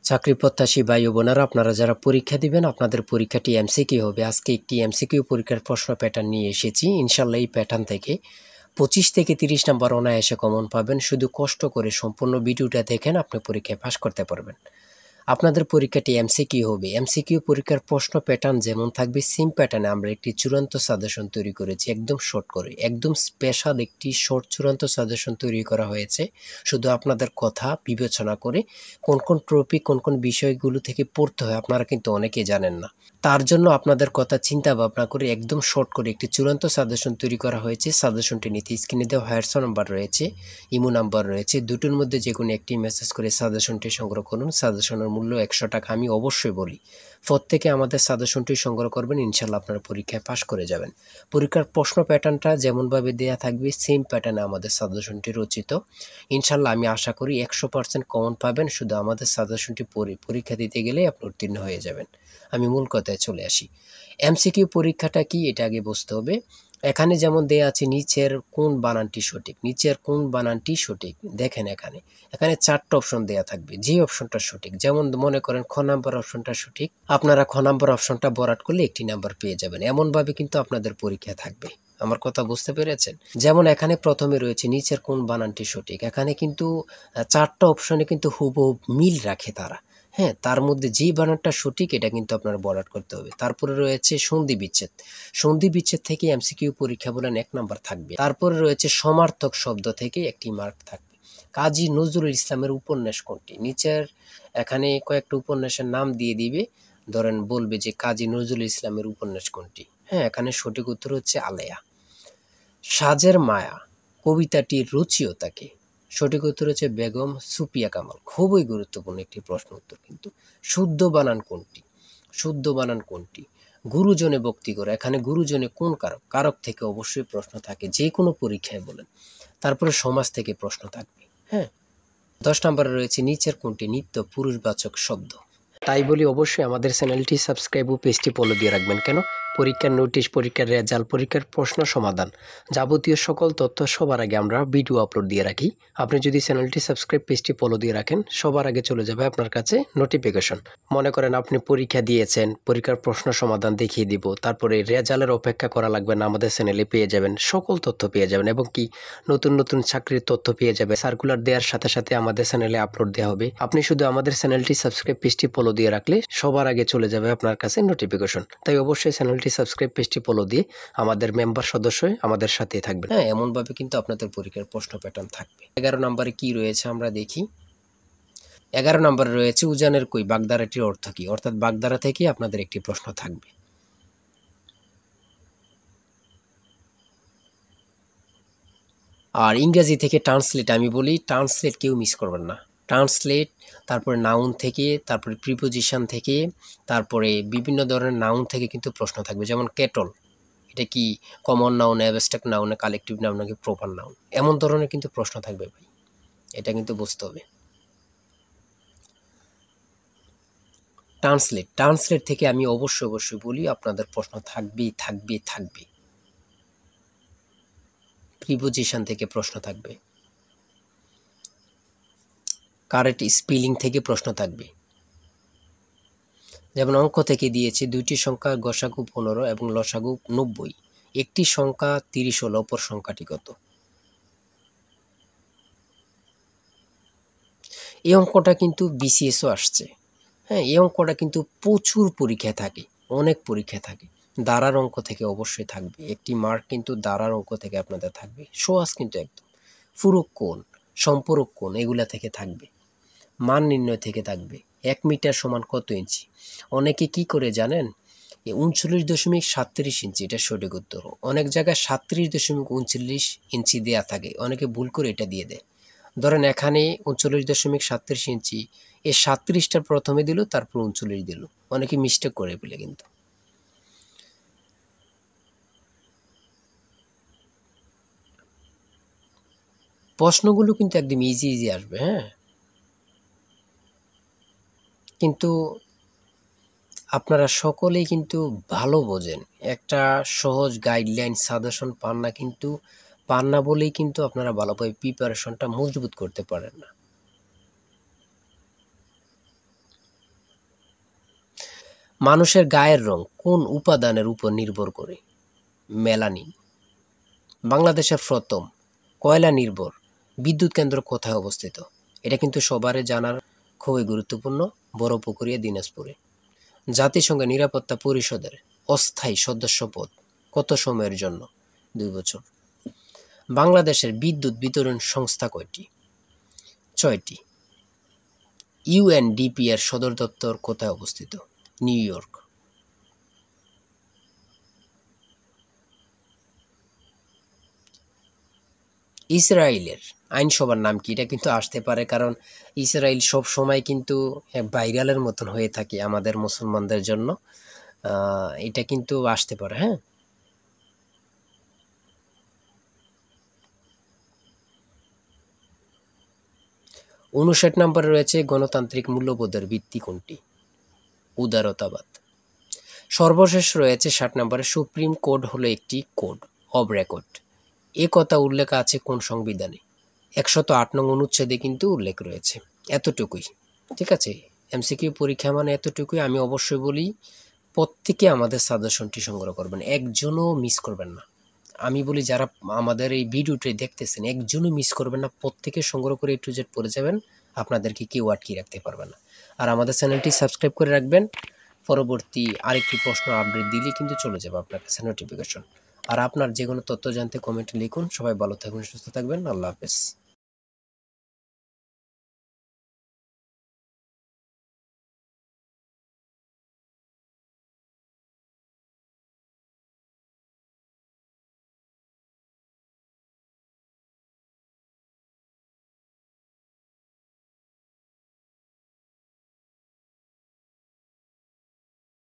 চাকরি প্রত্যাশী ভাই ও বোনেরা, আপনারা যারা পরীক্ষা দিবেন আপনাদের পরীক্ষাটি এমসিকিউ হবে। আজকে একটি এমসিকিউ পরীক্ষার প্রশ্ন প্যাটার্ন নিয়ে এসেছি। ইনশাল্লাহ এই প্যাটার্ন থেকে 25 থেকে 30 নাম্বার অনায়াসে কমন পাবেন। শুধু কষ্ট করে সম্পূর্ণ ভিডিওটা দেখেন, আপনি পরীক্ষায় পাস করতে পারবেন। আপনাদের পরীক্ষাটি এমসিকিউ হবে। এমসিকিউ পরীক্ষার প্রশ্ন প্যাটার্ন যেমন থাকবে সেম প্যাটার্নে আমরা একটি চূড়ান্ত সাজেশন তৈরি করেছি, একদম শর্ট করে, একদম স্পেশাল একটি শর্ট চূড়ান্ত সাজেশন তৈরি করা হয়েছে। শুধু আপনাদের কথা বিবেচনা করে কোন কোন টপিক কোন কোন বিষয়গুলো থেকে পড়তে হয় আপনারা কিন্তু অনেকেই জানেন না। তার জন্য আপনাদের কথা চিন্তা ভাবনা করে একদম শর্ট করে একটি চূড়ান্ত সাজেশন তৈরি করা হয়েছে। সাজেশনটি নিতে স্ক্রিনে দেওয়া হোয়াটসঅ্যাপ নাম্বার রয়েছে, ইমো নাম্বার রয়েছে, দুটোর মধ্যে যে কোনো একটি মেসেজ করে সাজেশনটি সংগ্রহ করুন। সাজেশনের মূল্য 100 টাকা। আমি অবশ্যই বলি প্রত্যেকে আমাদের সাজেশনটি সংগ্রহ করবেন, ইনশাল্লাহ আপনারা পরীক্ষায় পাশ করে যাবেন। পরীক্ষার প্রশ্ন প্যাটার্নটা যেমনভাবে দেয়া থাকবে সেম প্যাটার্নে আমাদের সাজেশনটি রচিত। ইনশাল্লাহ আমি আশা করি 100% কমন পাবেন। শুধু আমাদের সাজেশনটি পরীক্ষা দিতে গেলে আপনি উত্তীর্ণ হয়ে যাবেন। আমি মূল কথায় চলে আসি। এমসিকিউ পরীক্ষাটা কি এটা আগে বুঝতে হবে। এখানে যেমন দেয়া আছে নিচের কোন বানানটি সঠিক, নিচের কোন বানানটি সঠিক। দেখেন এখানে 4টা অপশন দেয়া থাকবে, যে অপশনটা সঠিক। যেমন মনে করেন খ নাম্বার অপশনটা সঠিক, আপনারা খ নাম্বার অপশনটা বরাট করলে একটি নাম্বার পেয়ে যাবেন। এমনভাবে কিন্তু আপনাদের পরীক্ষা থাকবে। আমার কথা বুঝতে পেরেছেন? যেমন এখানে প্রথমে রয়েছে নিচের কোন বানানটি সঠিক। এখানে কিন্তু 4টা অপশনে কিন্তু হুবহু মিল রাখে তারা। হ্যাঁ, তার মধ্যে যে বানানটা সঠিক এটা কিন্তু আপনার বরাট করতে হবে। তারপরে রয়েছে সন্ধি বিচ্ছেদ। সন্ধি বিচ্ছেদ থেকে এমসিকিউ পরীক্ষা বলেন 1 নাম্বার থাকবে। তারপরে রয়েছে সমার্থক শব্দ থেকে একটি মার্ক থাকবে। কাজী নজরুল ইসলামের উপন্যাস কোনটি? নিচের এখানে কয়েকটা উপন্যাসের নাম দিয়ে দিবে। ধরেন বলবে যে কাজী নজরুল ইসলামের উপন্যাস কোনটি। হ্যাঁ, এখানে সঠিক উত্তর হচ্ছে আলেয়া। সাজের মায়া কবিতাটির রচয়িতা কে? সঠিক উত্তর হচ্ছে বেগম সুফিয়া কামাল। খুবই গুরুত্বপূর্ণ একটি প্রশ্ন উত্তর কিন্তু। শুদ্ধ বানান কোনটি? শুদ্ধ বানান কোনটি? গুরুজনে ভক্তি করে, এখানে গুরুজনে কোন কারক? কারক থেকে অবশ্যই প্রশ্ন থাকে, যে কোনো পরীক্ষায় বলেন। তারপরে সমাজ থেকে প্রশ্ন থাকবে। হ্যাঁ, 10 নম্বরে রয়েছে নিচের কোনটি নিত্য পুরুষবাচক শব্দ? তাই বলি অবশ্যই আমাদের চ্যানেলটি সাবস্ক্রাইব ও পেজটি ফলো দিয়ে রাখবেন। কেন? পরীক্ষার নোটিশ, পরীক্ষার রেজাল্ট, পরীক্ষার প্রশ্ন সমাধান, যাবতীয় সকল তথ্য সবার আগে আমরা ভিডিও আপলোড দিয়ে রাখি। আপনি যদি চ্যানেলটি সাবস্ক্রাইব, পেজটি ফলো দিয়ে রাখেন, সবার আগে চলে যাবে আপনার কাছে নোটিফিকেশন। মনে করেন আপনি পরীক্ষা দিয়েছেন, পরীক্ষার প্রশ্ন সমাধান দেখিয়ে দিব, তারপরে রেজাল্টের অপেক্ষা করা লাগবে না, আমাদের চ্যানেলে পেয়ে যাবেন, সকল তথ্য পেয়ে যাবেন। এবং কি নতুন নতুন চাকরির তথ্য পেয়ে যাবে। সার্কুলার দেওয়ার সাথে সাথে আমাদের চ্যানেলে আপলোড দেওয়া হবে। আপনি শুধু আমাদের চ্যানেলটি সাবস্ক্রাইব, পেজটি ফলো দিয়ে রাখলে সবার আগে চলে যাবে আপনার কাছে নোটিফিকেশন। তাই অবশ্যই চ্যানেলটি সাবস্ক্রাইব, পেজটি ফলো দিয়ে আমাদের মেম্বার সদস্য হয়ে আমাদের সাথেই থাকবেন। হ্যাঁ, এমনভাবে কিন্তু আপনাদের পরীক্ষার প্রশ্ন প্যাটার্ন থাকবে। 11 নম্বরে কি রয়েছে আমরা দেখি। 11 নম্বরে রয়েছে উজানের কই বাগধারাটির অর্থ কি? অর্থাৎ বাগধারা থেকে আপনাদের একটি প্রশ্ন থাকবে। আর ইংরেজি থেকে ট্রান্সলেট আমি বলি, ট্রান্সলেট কেউ মিস করবেন না। ট্রান্সলেট, তারপরে নাউন থেকে, তারপরে প্রিপোজিশন থেকে, তারপরে বিভিন্ন ধরনের নাউন থেকে কিন্তু প্রশ্ন থাকবে। যেমন কেটল, এটা কি common noun, abstract noun, collective noun নাকি প্রপার নাউন? এমন ধরনের কিন্তু প্রশ্ন থাকবে ভাই, এটা কিন্তু বুঝতে হবে। ট্রান্সলেট, ট্রান্সলেট থেকে আমি অবশ্যই বলি আপনাদের প্রশ্ন থাকবে। প্রিপোজিশন থেকে প্রশ্ন থাকবে, কারেক্ট স্পেলিং থেকে প্রশ্ন থাকবে। যেমন অঙ্ক থেকে দিয়েছে দুইটি সংখ্যা গসাগু 15 এবং লসাগু 90, একটি সংখ্যা 30 হলে অপর সংখ্যাটি কত? এই অঙ্কটা কিন্তু বিসিএসও আসছে। হ্যাঁ, এই অঙ্কটা কিন্তু প্রচুর পরীক্ষায় থাকে, অনেক পরীক্ষায় থাকে। দাঁড়ার অঙ্ক থেকে অবশ্যই থাকবে, একটি মার্ক কিন্তু দাঁড়ার অঙ্ক থেকে আপনাদের থাকবে। সহজ কিন্তু একদম। ফুরক কোণ, সম্পূরক কোণ এগুলা থেকে থাকবে। মান নির্ণয় থেকে থাকবে। 1 মিটার সমান কত ইঞ্চি? অনেকে কি করে জানেন? 39.37 ইঞ্চি, এটা সঠিক উত্তর। অনেক জায়গায় 37.39 ইঞ্চি দেয়া থাকে, অনেকে ভুল করে এটা দিয়ে দেয়। ধরেন এখানে 39.37 ইঞ্চি, এই 37টার প্রথমে দিল, তারপর 39 দিল। অনেকে মিস্টেক করে ফেলে কিন্তু। প্রশ্নগুলো কিন্তু একদম ইজি আসবে। হ্যাঁ, কিন্তু আপনারা সকলেই কিন্তু ভালো বোঝেন, একটা সহজ গাইডলাইন সাজেশন পান না বলেই কিন্তু আপনারা ভালোভাবে প্রিপারেশনটা মজবুত করতে পারেন না। মানুষের গায়ের রং কোন উপাদানের উপর নির্ভর করে? মেলানিন। বাংলাদেশের প্রথম কয়লা নির্ভর বিদ্যুৎ কেন্দ্র কোথায় অবস্থিত? এটা কিন্তু সবারই জানার খুবই গুরুত্বপূর্ণ, বড়পুকুরিয়া, দিনাজপুরে। জাতিসংঘের নিরাপত্তা পরিষদের অস্থায়ী সদস্যপদ কত সময়ের জন্য? 2 বছর। বাংলাদেশের বিদ্যুৎ বিতরণ সংস্থা কয়টি? 6টি। ইউএনডিপি এর সদর দপ্তর কোথায় অবস্থিত? New York. ইসরায়েলের আইনসভার নাম কি? এটা কিন্তু আসতে পারে, কারণ ইসরায়েল সব সময় কিন্তু ভাইরালের মতন হয়ে থাকে আমাদের মুসলমানদের জন্য। এটা কিন্তু আসতে পারে। হ্যাঁ, 59 নম্বরে রয়েছে গণতান্ত্রিক মূল্যবোধের ভিত্তি কোনটি? উদারতাবাদ। সর্বশেষ রয়েছে 60 নম্বরে সুপ্রিম কোড হলো একটি কোড অব রেকর্ড। এ কথা উল্লেখ আছে কোন সংবিধানে? 108 নং অনুচ্ছেদে কিন্তু উল্লেখ রয়েছে। এতটুকুই, ঠিক আছে। এমসিকিউ পরীক্ষা মানে এতটুকুই। আমি অবশ্যই বলি, প্রত্যেকে আমাদের সাজেশনটি সংগ্রহ করবেন, একজনও মিস করবেন না। আমি বলি যারা আমাদের এই ভিডিওটি দেখতেছেন একজনও মিস করবেন না, প্রত্যেকে সংগ্রহ করে A to Z পড়ে যাবেন, আপনাদেরকে কেউ আটকে রাখতে পারবে না। আর আমাদের চ্যানেলটি সাবস্ক্রাইব করে রাখবেন, পরবর্তী আরেকটি প্রশ্ন আপডেট দিলে কিন্তু চলে যাবে আপনার কাছে নোটিফিকেশন। আর আপনার যে কোনো তথ্য জানতে কমেন্টে লিখুন। সবাই ভালো থাকবেন, সুস্থ থাকবেন, আল্লাহ হাফেজ।